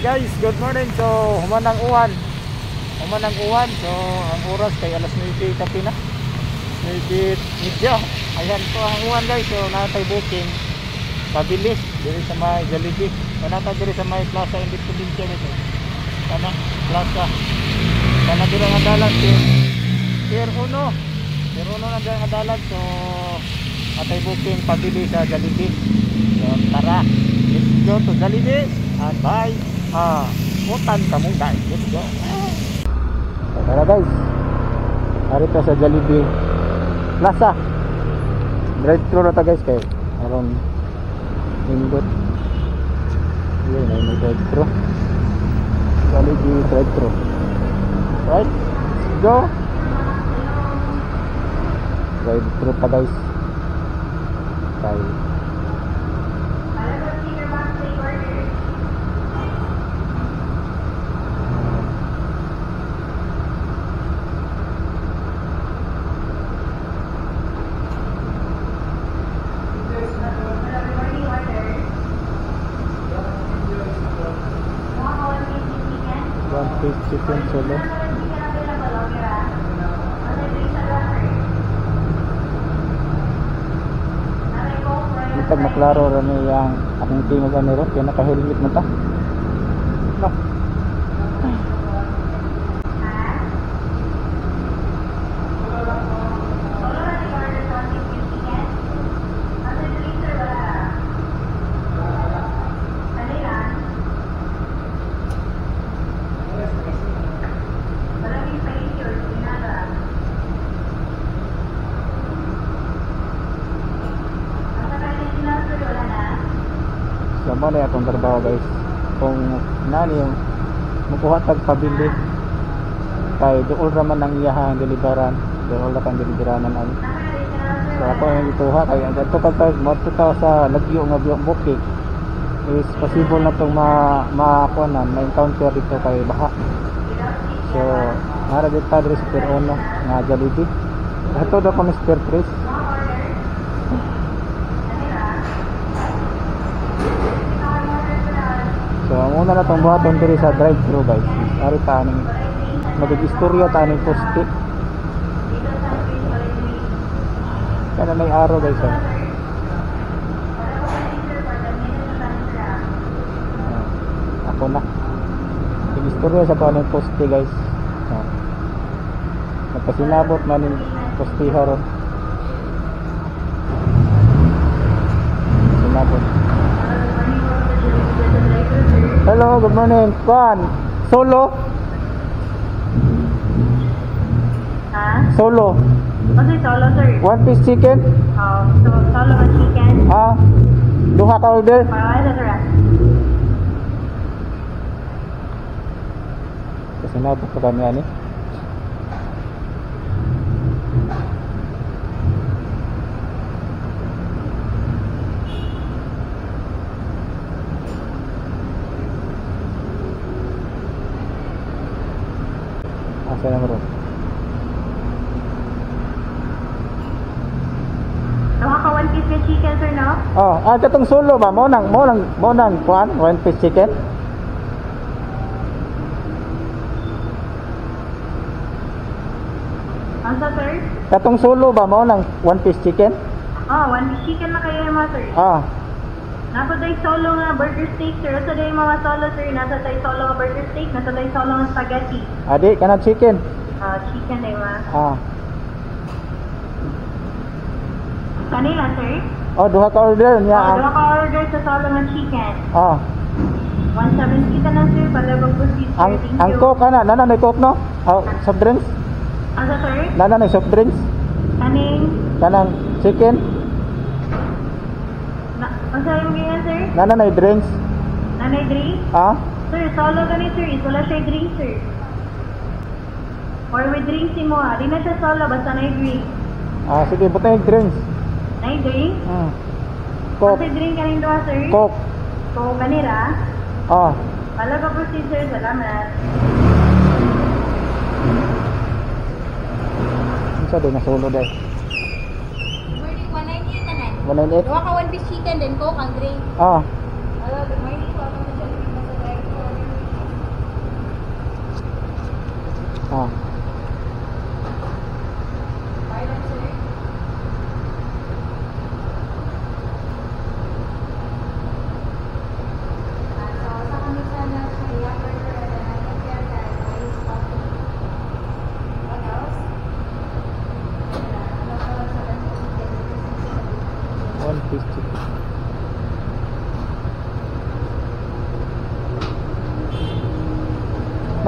guys, good morning. So, humanang uwan. So, ang oras kay alas 9 kapi na. 9:30. Ayan po ang uwan guys. So, natay booking. Pabilis diri sa may Jollibee. So, natay diri sa may Plaza Independencia nito. Kana Plaza. Kana diri nga dalan Pier 1 na diri nga dalan. So, natay booking pabilis sa Jollibee. So, tara. Let's go to Jollibee and buy utan kamong guys. Let's go. So, tara guys. Arito sa Jollibee Plaza. Drive-thru na ta guys kay aron indot. Yun ay may drive-thru. Jollibee drive-thru. Right? Let's go. Drive-thru pa guys. Kay chicken solo. Itag maklaro rin yung akong tingog nero kaya naka-helmet mo ta. No. Sama na itong trabaho guys. Kung nani yung mukuha tag pabili kay dool raman ang iyahang deliveran, dool ra kang deliberanan ani. So ako yung ituha kay ang dito pag mo sa lagyo nga bukid is possible na tong ma-kuanan ma-encounter dito kay baha. So nara dito diri sa Pier 1 nga Jollibee. Ito daw ko Mr. Chris. So, muna na itong buhaton diri sa drive-thru guys. Ari taning mag-istorya taning poste. Kaya may araw guys. Ako na. Mag-istorya sa taning poste guys. Nagpasinabot man yung poste haron. Sinabot. Hello, good morning. Juan, solo? Solo. What's it solo, sir? One piece chicken? So solo and chicken. Duha ka order? Para sir. Kasi nabot pa kami ani. Asa na mo? Duha ka one piece na chicken, sir, no? Katong solo ba? Mo nang kuan, one piece chicken. Asa, sir? Katong solo ba mo nang one piece chicken? One piece chicken na kayo mo, sir. Nasa tayo solo nga burger steak, sir. Nasa tayo mga solo, sir. Nasa tayo solo nga burger steak. Nasa tayo solo nga spaghetti. Adi, kana chicken? Chicken na ma. Kanila, sir? Duha ka order niya. Duha ka order sa solo nga chicken. 170 ka na, sir. Palabag po si sir. Ang coke, nana may coke, no? Soft drinks? Asa, sir? Nana may soft drinks? Kanang chicken? Ang sabi mo ganyan, sir? Nanay drinks? Nanay drink? Sir, solo ganit, sir. Wala siya drink, sir. Or with drinks mo, di na siya solo, basta na drink. Sige, buta yung drinks. Na drink? Coke. Kasi drink ka rin doon, sir? Coke. Coke kanira? Wala pa po si sir, salamat. Isa din na solo dahil. 198? Gawa ka one piece chicken, then coke, ang drink. Hello, good morning. Welcome to Jollibee Plaza Drive.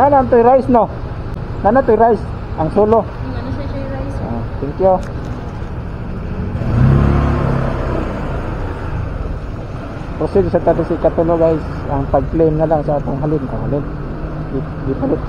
Nana to'y rice no. Nana to'y rice ang solo. Ano siya rice? Thank you. Proceed sa tabi si Katulo guys. Ang pag-claim na lang sa atong halin. Halin. Di palit.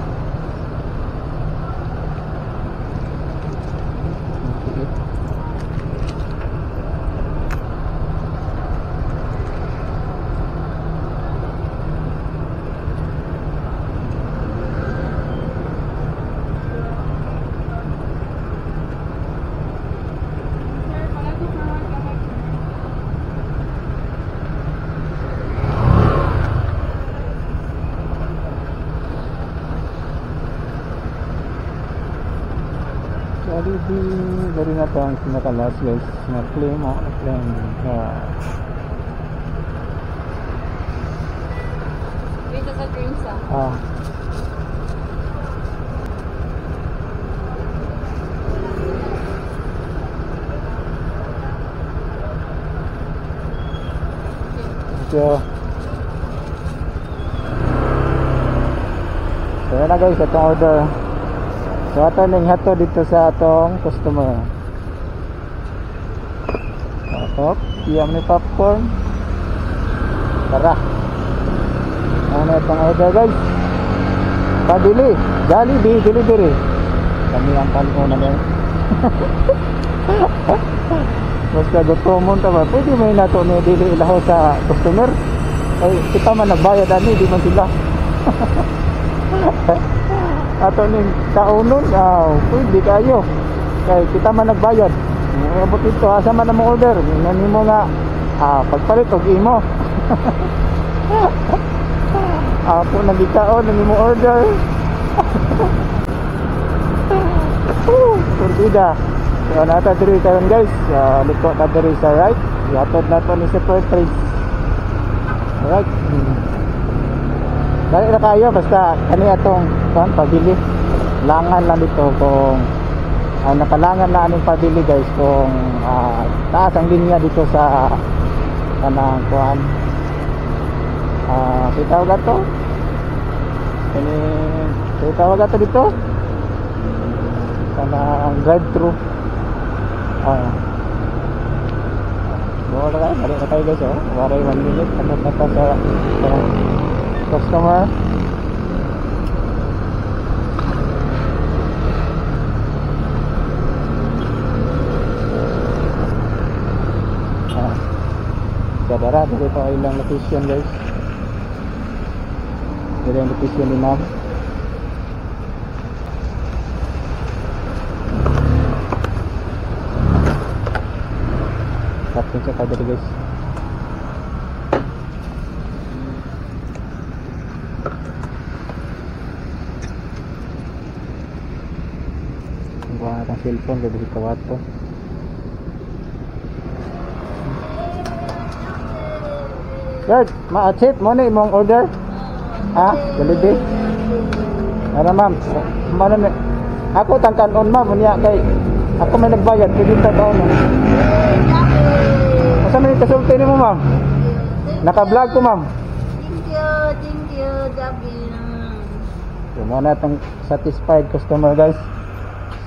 Dari na ito ang pinaka-last guys na claim claim Wait, sa drinks So yun na guys, itong order. So ato ning hato dito sa atong customer. Ato, iyam ni popcorn. Tara. Ano itong order guys? Padili, Jollibee delivery. Kami ang paluna niya. Basta gutomon ta ba? Pwede may nato ni dili ilaho sa customer. Ay kita man nagbayad ani, di man sila. Ato ning kaunon, pwede kayo. Kay kita man nagbayad. Abot ito, asa man ang order. Nani mo nga, pagpalit og imo. Ako nagikaon, nani mo order. Perdida. So nata diri karon guys, liko ta diri sa right. Iatod nato ni separate place. Alright. Dali na kayo basta kani atong pabili. Langan lang dito kung nakalangan na aning pabili guys kung taas ang linya dito sa kanang kuan. Tawag ato. Kani tawag ato dito. Kanang drive-thru. Wala na tayo guys waray 1 minute ano na ta sa customer. Kadara dito ay ilang location guys. Dito ang location ni ma'am. Tapos sa kada guys. Buat ang cellphone jadi kawato. Good, ma-accept mo na imong order. Jollibee. Ara ma'am, mana na ako tangkanon ma'am niya kay ako may nagbayad pwede ta daw no. Asa may kasulti nimo ma'am? Naka-vlog ko ma'am. Thank you, Gabi. So mo na tong satisfied customer guys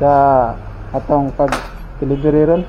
sa atong pag-delivery ron.